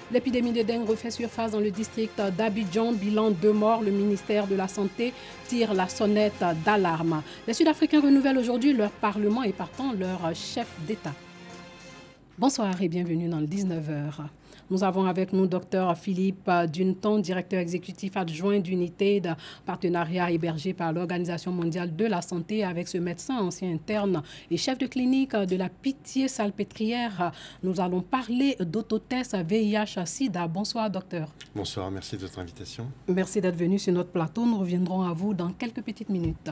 L'épidémie de dengue refait surface dans le district d'Abidjan. Bilan 2 morts. Le ministère de la Santé tire la sonnette d'alarme. Les Sud-Africains renouvellent aujourd'hui leur Parlement et partant leur chef d'État. Bonsoir et bienvenue dans le 19h. Nous avons avec nous Dr Philippe Dunton, directeur exécutif adjoint d'unité de partenariat hébergé par l'Organisation mondiale de la santé. Avec ce médecin, ancien interne et chef de clinique de la Pitié-Salpêtrière, nous allons parler d'autotest VIH-Sida. Bonsoir docteur. Bonsoir, merci de votre invitation. Merci d'être venu sur notre plateau. Nous reviendrons à vous dans quelques petites minutes.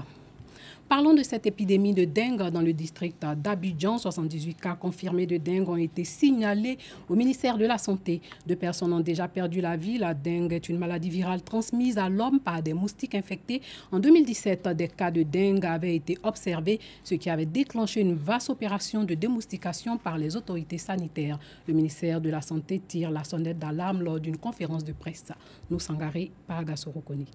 Parlons de cette épidémie de dengue dans le district d'Abidjan. 78 cas confirmés de dengue ont été signalés au ministère de la Santé. 2 personnes ont déjà perdu la vie. La dengue est une maladie virale transmise à l'homme par des moustiques infectés. En 2017, des cas de dengue avaient été observés, ce qui avait déclenché une vaste opération de démoustication par les autorités sanitaires. Le ministère de la Santé tire la sonnette d'alarme lors d'une conférence de presse. Nous Sangaré Paragasorokoni.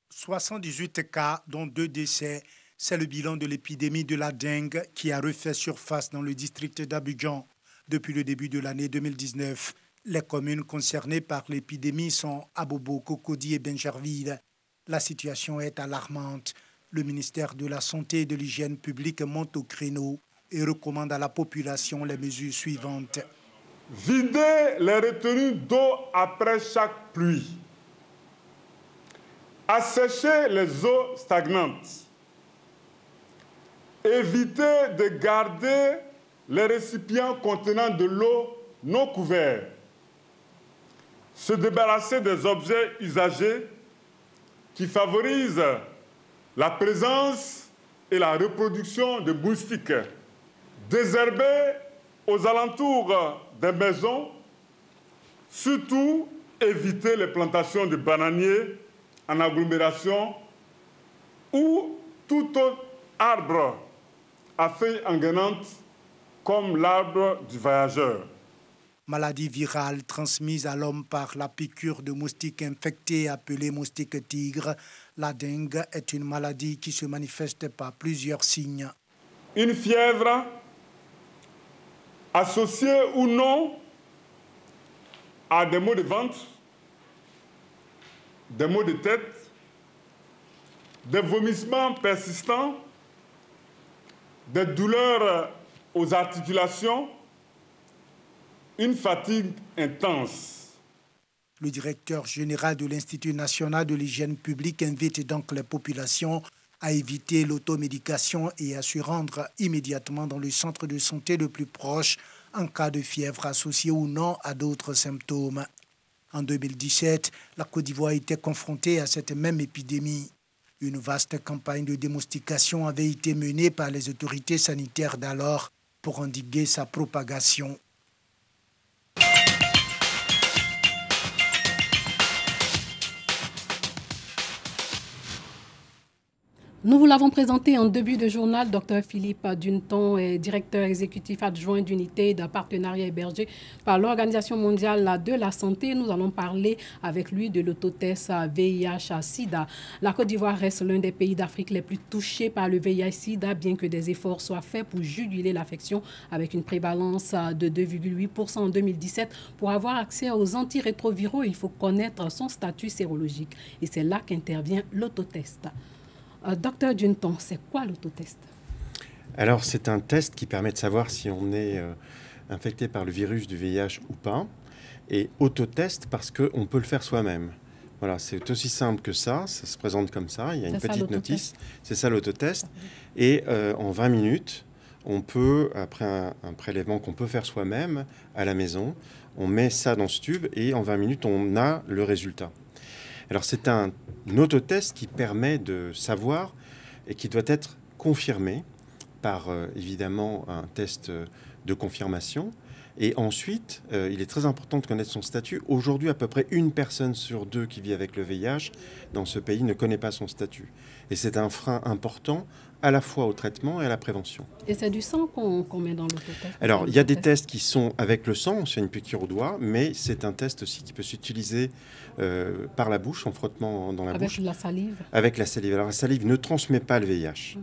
78 cas, dont 2 décès. C'est le bilan de l'épidémie de la dengue qui a refait surface dans le district d'Abidjan. Depuis le début de l'année 2019, les communes concernées par l'épidémie sont Abobo, Cocody et Benjerville. La situation est alarmante. Le ministère de la Santé et de l'Hygiène publique monte au créneau et recommande à la population les mesures suivantes. Vider les retenues d'eau après chaque pluie. Assécher les eaux stagnantes. Éviter de garder les récipients contenant de l'eau non couverts. Se débarrasser des objets usagés qui favorisent la présence et la reproduction de moustiques. Désherber aux alentours des maisons. Surtout, éviter les plantations de bananiers en agglomération ou tout autre arbre à feuilles engainantes comme l'arbre du voyageur. Maladie virale transmise à l'homme par la piqûre de moustiques infectés appelés moustiques tigres. La dengue est une maladie qui se manifeste par plusieurs signes. Une fièvre associée ou non à des maux de ventre, des maux de tête, des vomissements persistants, des douleurs aux articulations, une fatigue intense. Le directeur général de l'Institut national de l'hygiène publique invite donc les populations à éviter l'automédication et à se rendre immédiatement dans le centre de santé le plus proche en cas de fièvre associée ou non à d'autres symptômes. En 2017, la Côte d'Ivoire était confrontée à cette même épidémie. Une vaste campagne de démoustication avait été menée par les autorités sanitaires d'alors pour endiguer sa propagation. Nous vous l'avons présenté en début de journal. Dr Philippe Dunton est directeur exécutif adjoint d'unité de partenariat hébergé par l'Organisation mondiale de la santé. Nous allons parler avec lui de l'autotest VIH-Sida. La Côte d'Ivoire reste l'un des pays d'Afrique les plus touchés par le VIH-Sida, bien que des efforts soient faits pour juguler l'affection avec une prévalence de 2,8% en 2017. Pour avoir accès aux antirétroviraux, il faut connaître son statut sérologique. Et c'est là qu'intervient l'autotest. Docteur Dunton, c'est quoi l'autotest? Alors, c'est un test qui permet de savoir si on est infecté par le virus du VIH ou pas. Et autotest parce qu'on peut le faire soi-même. Voilà, c'est aussi simple que ça se présente comme ça. Il y a une petite notice. C'est ça l'autotest. Et en 20 minutes, on peut, après un prélèvement qu'on peut faire soi-même à la maison, on met ça dans ce tube et en 20 minutes, on a le résultat. Alors, c'est un autotest qui permet de savoir et qui doit être confirmé par, évidemment, un test de confirmation. Et ensuite, il est très important de connaître son statut. Aujourd'hui, à peu près 1 personne sur 2 qui vit avec le VIH dans ce pays ne connaît pas son statut. Et c'est un frein important à la fois au traitement et à la prévention. Et c'est du sang qu'on met dans l'autotest? Alors, il y a des tests qui sont avec le sang, c'est une piqûre au doigt, mais c'est un test aussi qui peut s'utiliser par la bouche, en frottement dans la bouche. Avec la salive? Avec la salive. Alors, la salive ne transmet pas le VIH.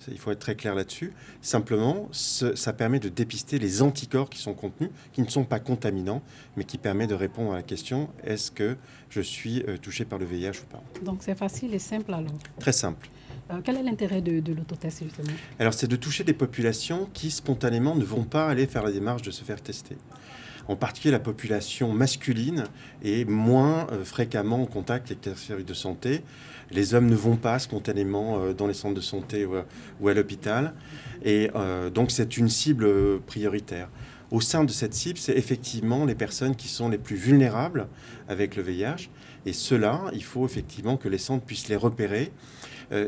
Il faut être très clair là-dessus. Simplement, ça permet de dépister les anticorps qui sont contenus, qui ne sont pas contaminants, mais qui permettent de répondre à la question « est-ce que je suis touché par le VIH ou pas ?» Donc c'est facile et simple alors. Très simple. Quel est l'intérêt de l'autotest justement? Alors c'est de toucher des populations qui spontanément ne vont pas aller faire la démarche de se faire tester. En particulier la population masculine est moins fréquemment en contact avec les services de santé. Les hommes ne vont pas spontanément dans les centres de santé ou à l'hôpital. Et donc c'est une cible prioritaire. Au sein de cette cible, c'est effectivement les personnes qui sont les plus vulnérables avec le VIH. Et ceux-là, il faut effectivement que les centres puissent les repérer.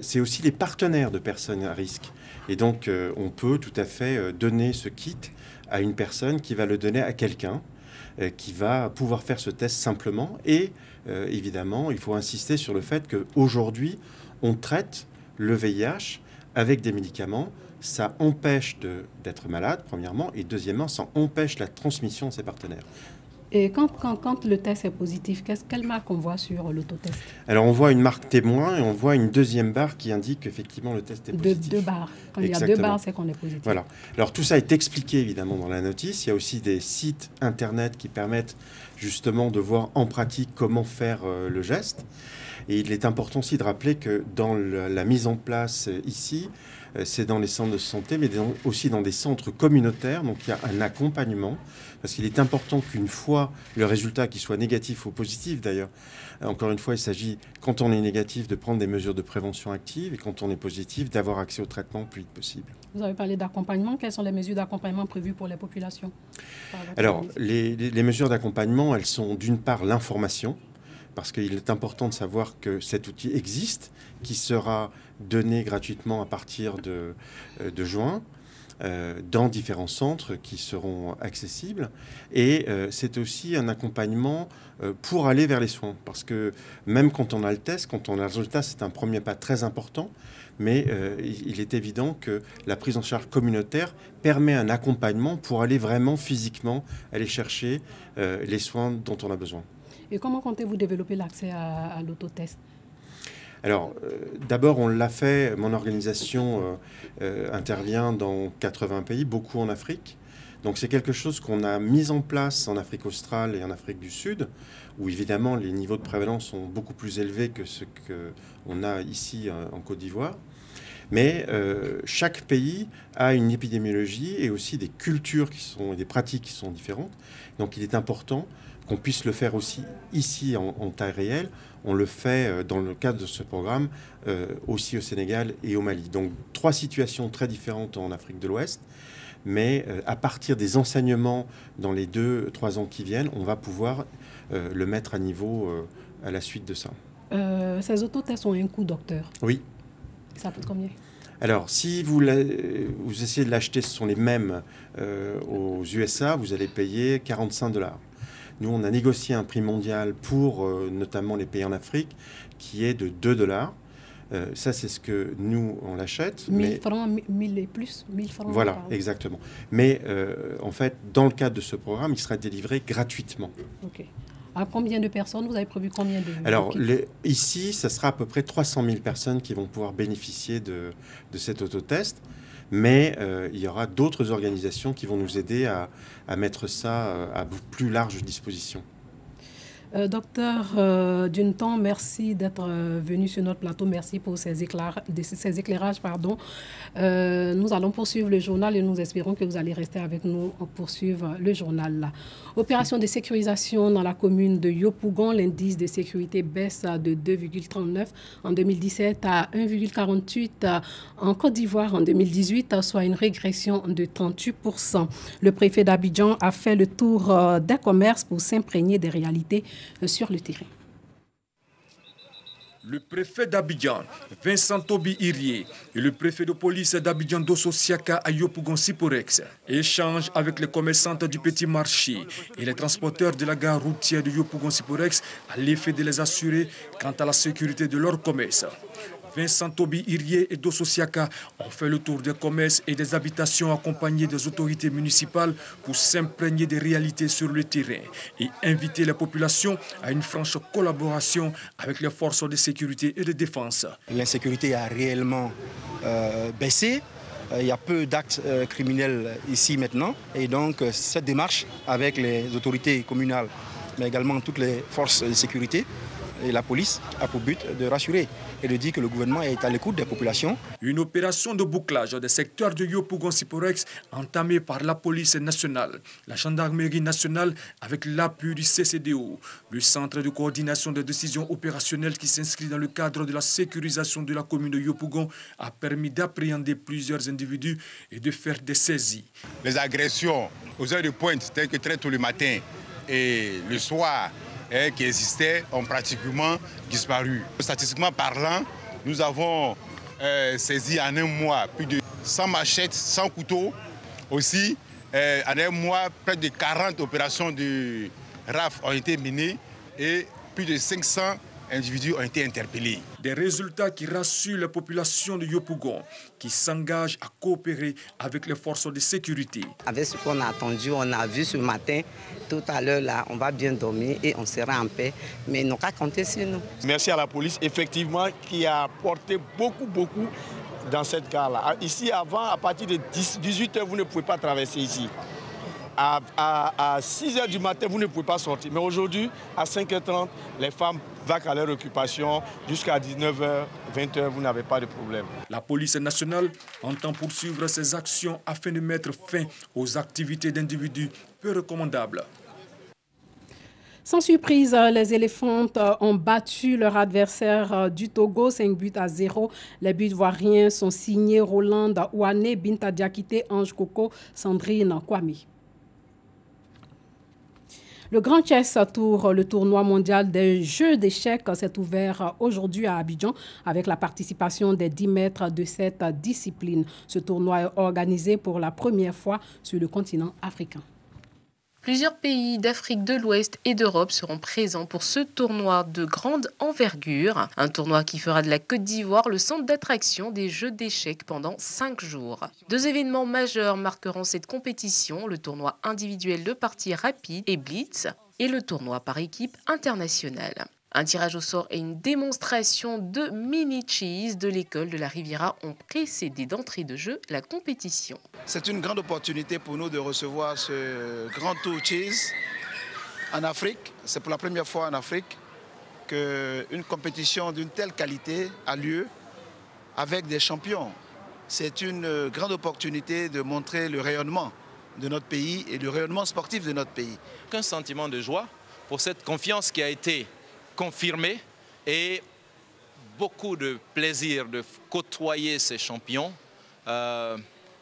C'est aussi les partenaires de personnes à risque. Et donc, on peut tout à fait donner ce kit à une personne qui va le donner à quelqu'un qui va pouvoir faire ce test simplement. Et évidemment, il faut insister sur le fait qu'aujourd'hui, on traite le VIH avec des médicaments. Ça empêche d'être malade, premièrement, et deuxièmement, ça empêche la transmission de ses partenaires. Et quand le test est positif, quelle marque on voit sur l'autotest? Alors, on voit une marque témoin et on voit une deuxième barre qui indique qu'effectivement le test est positif. Deux barres. Quand Exactement. il y a deux barres, c'est qu'on est positif. Voilà. Alors, tout ça est expliqué évidemment dans la notice. Il y a aussi des sites internet qui permettent justement de voir en pratique comment faire le geste. Et il est important aussi de rappeler que dans la mise en place ici, c'est dans les centres de santé, mais aussi dans des centres communautaires. Donc il y a un accompagnement, parce qu'il est important qu'une fois le résultat, qu'il soit négatif ou positif d'ailleurs, encore une fois, il s'agit, quand on est négatif, de prendre des mesures de prévention actives, et quand on est positif, d'avoir accès au traitement le plus vite possible. Vous avez parlé d'accompagnement. Quelles sont les mesures d'accompagnement prévues pour les populations? Alors, les mesures d'accompagnement, elles sont d'une part l'information, parce qu'il est important de savoir que cet outil existe, qui sera donné gratuitement à partir de juin dans différents centres qui seront accessibles. Et c'est aussi un accompagnement pour aller vers les soins. Parce que même quand on a le test, quand on a le résultat, c'est un premier pas très important. Mais il est évident que la prise en charge communautaire permet un accompagnement pour aller vraiment physiquement aller chercher les soins dont on a besoin. Et comment comptez-vous développer l'accès à l'autotest? Alors, d'abord, on l'a fait. Mon organisation intervient dans 80 pays, beaucoup en Afrique. Donc, c'est quelque chose qu'on a mis en place en Afrique australe et en Afrique du Sud, où évidemment les niveaux de prévalence sont beaucoup plus élevés que ce qu'on a ici en Côte d'Ivoire. Mais chaque pays a une épidémiologie et aussi des cultures et des pratiques qui sont différentes. Donc, il est important qu'on puisse le faire aussi ici en taille réelle. On le fait dans le cadre de ce programme aussi au Sénégal et au Mali. Donc 3 situations très différentes en Afrique de l'Ouest, mais à partir des enseignements dans les 2-3 ans qui viennent, on va pouvoir le mettre à niveau à la suite de ça. Ces autotests ont un coût, docteur? Oui. Ça coûte combien? Alors, si vous essayez de l'acheter, ce sont les mêmes aux USA, vous allez payer 45 $. Nous, on a négocié un prix mondial pour notamment les pays en Afrique qui est de 2 $. Ça, c'est ce que nous, on l'achète. 1000 francs, 1000 et plus, 1000 francs. Voilà, exactement. Mais en fait, dans le cadre de ce programme, il sera délivré gratuitement. OK. À combien de personnes? Vous avez prévu combien de... Alors, ici, ça sera à peu près 300 000 personnes qui vont pouvoir bénéficier de cet autotest. Mais il y aura d'autres organisations qui vont nous aider à mettre ça à plus large disposition. Docteur Dunton, merci d'être venu sur notre plateau. Merci pour ces éclairages. Nous allons poursuivre le journal et nous espérons que vous allez rester avec nous pour poursuivre le journal. Opération de sécurisation dans la commune de Yopougon. L'indice de sécurité baisse de 2,39 en 2017 à 1,48 en Côte d'Ivoire en 2018, soit une régression de 38%. Le préfet d'Abidjan a fait le tour des commerces pour s'imprégner des réalités sur le terrain. Le préfet d'Abidjan, Vincent Toby Irié, et le préfet de police d'Abidjan Dosso Siaka à Yopougon Siporex échangent avec les commerçantes du petit marché et les transporteurs de la gare routière de Yopougon Siporex à l'effet de les assurer quant à la sécurité de leur commerce. Vincent Toby Irié et Dosso Siaka ont fait le tour des commerces et des habitations accompagnés des autorités municipales pour s'imprégner des réalités sur le terrain et inviter la population à une franche collaboration avec les forces de sécurité et de défense. L'insécurité a réellement baissé. Il y a peu d'actes criminels ici maintenant. Et donc cette démarche avec les autorités communales, mais également toutes les forces de sécurité et la police a pour but de rassurer et de dire que le gouvernement est à l'écoute des populations. Une opération de bouclage des secteurs de Yopougon-Siporex entamée par la police nationale, la gendarmerie nationale avec l'appui du CCDO, le centre de coordination des décisions opérationnelles qui s'inscrit dans le cadre de la sécurisation de la commune de Yopougon a permis d'appréhender plusieurs individus et de faire des saisies. Les agressions aux heures de pointe, telles que très tôt le matin et le soir, qui existaient ont pratiquement disparu. Statistiquement parlant, nous avons saisi en un mois plus de 100 machettes, 100 couteaux. Aussi, en un mois, près de 40 opérations de RAF ont été menées et plus de 500 individus ont été interpellés. Des résultats qui rassurent la population de Yopougon, qui s'engage à coopérer avec les forces de sécurité. Avec ce qu'on a attendu, on a vu ce matin, tout à l'heure là, on va bien dormir et on sera en paix. Mais ils n'ont qu'à compter sur nous. Merci à la police, effectivement, qui a apporté beaucoup dans cette gare-là. Ici, avant, à partir de 18h, vous ne pouvez pas traverser ici. À 6h du matin, vous ne pouvez pas sortir. Mais aujourd'hui, à 5h30, les femmes vaquent à leur occupation. Jusqu'à 19h, 20h, vous n'avez pas de problème. La police nationale entend poursuivre ses actions afin de mettre fin aux activités d'individus peu recommandables. Sans surprise, les Éléphantes ont battu leur adversaire du Togo, 5-0. Les buts ivoiriens sont signés Roland Ouane, Binta Diakité, Ange Coco, Sandrine Kwame. Le Grand Chess Tour, le tournoi mondial des jeux d'échecs, s'est ouvert aujourd'hui à Abidjan avec la participation des 10 maîtres de cette discipline. Ce tournoi est organisé pour la première fois sur le continent africain. Plusieurs pays d'Afrique de l'Ouest et d'Europe seront présents pour ce tournoi de grande envergure. Un tournoi qui fera de la Côte d'Ivoire le centre d'attraction des jeux d'échecs pendant 5 jours. 2 événements majeurs marqueront cette compétition, le tournoi individuel de parties rapides et blitz et le tournoi par équipe internationale. Un tirage au sort et une démonstration de mini-cheese de l'école de la Riviera ont précédé d'entrée de jeu la compétition. C'est une grande opportunité pour nous de recevoir ce grand tour cheese en Afrique. C'est pour la première fois en Afrique qu'une compétition d'une telle qualité a lieu avec des champions. C'est une grande opportunité de montrer le rayonnement de notre pays et le rayonnement sportif de notre pays. Un sentiment de joie pour cette confiance qui a été confirmé et beaucoup de plaisir de côtoyer ces champions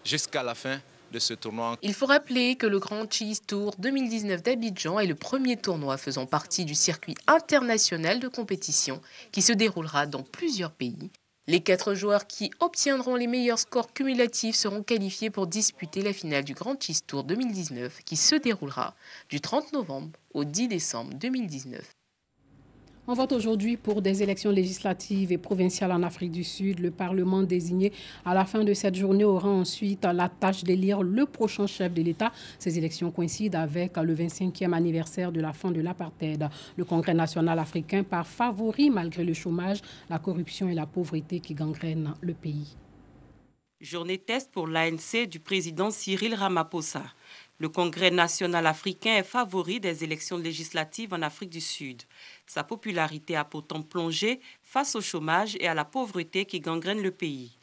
jusqu'à la fin de ce tournoi. Il faut rappeler que le Grand Cheese Tour 2019 d'Abidjan est le premier tournoi faisant partie du circuit international de compétition qui se déroulera dans plusieurs pays. Les 4 joueurs qui obtiendront les meilleurs scores cumulatifs seront qualifiés pour disputer la finale du Grand Cheese Tour 2019 qui se déroulera du 30 novembre au 10 décembre 2019. On vote aujourd'hui pour des élections législatives et provinciales en Afrique du Sud. Le Parlement désigné à la fin de cette journée aura ensuite la tâche d'élire le prochain chef de l'État. Ces élections coïncident avec le 25e anniversaire de la fin de l'apartheid. Le Congrès national africain part favori malgré le chômage, la corruption et la pauvreté qui gangrènent le pays. Journée test pour l'ANC du président Cyril Ramaphosa. Le Congrès national africain est favori des élections législatives en Afrique du Sud. Sa popularité a pourtant plongé face au chômage et à la pauvreté qui gangrènent le pays.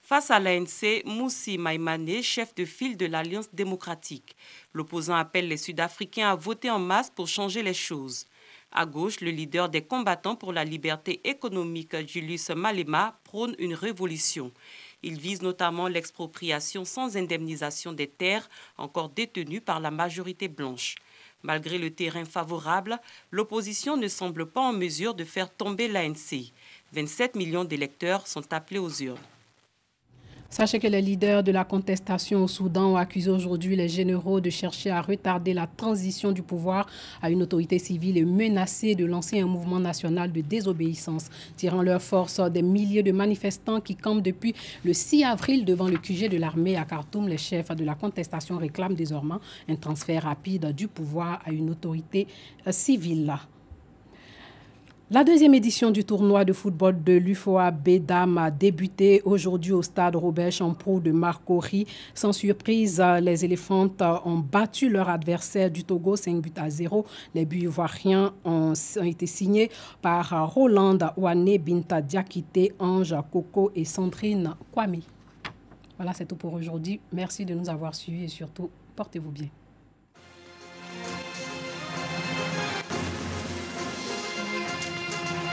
Face à l'ANC, Moussi Maïmane, chef de file de l'Alliance démocratique. L'opposant appelle les Sud-Africains à voter en masse pour changer les choses. À gauche, le leader des combattants pour la liberté économique, Julius Malema, prône une révolution. Il vise notamment l'expropriation sans indemnisation des terres encore détenues par la majorité blanche. Malgré le terrain favorable, l'opposition ne semble pas en mesure de faire tomber l'ANC. 27 millions d'électeurs sont appelés aux urnes. Sachez que les leaders de la contestation au Soudan ont accusé aujourd'hui les généraux de chercher à retarder la transition du pouvoir à une autorité civile et menacé de lancer un mouvement national de désobéissance, tirant leur force des milliers de manifestants qui campent depuis le 6 avril devant le QG de l'armée à Khartoum. Les chefs de la contestation réclament désormais un transfert rapide du pouvoir à une autorité civile. La deuxième édition du tournoi de football de l'UFOA B-Dames a débuté aujourd'hui au stade Robert Champroux de Marcory. Sans surprise, les éléphantes ont battu leur adversaire du Togo 5-0. Les buts ivoiriens ont été signés par Roland Ouane, Binta Diakité, Ange Coco et Sandrine Kwame. Voilà, c'est tout pour aujourd'hui. Merci de nous avoir suivis et surtout, portez-vous bien.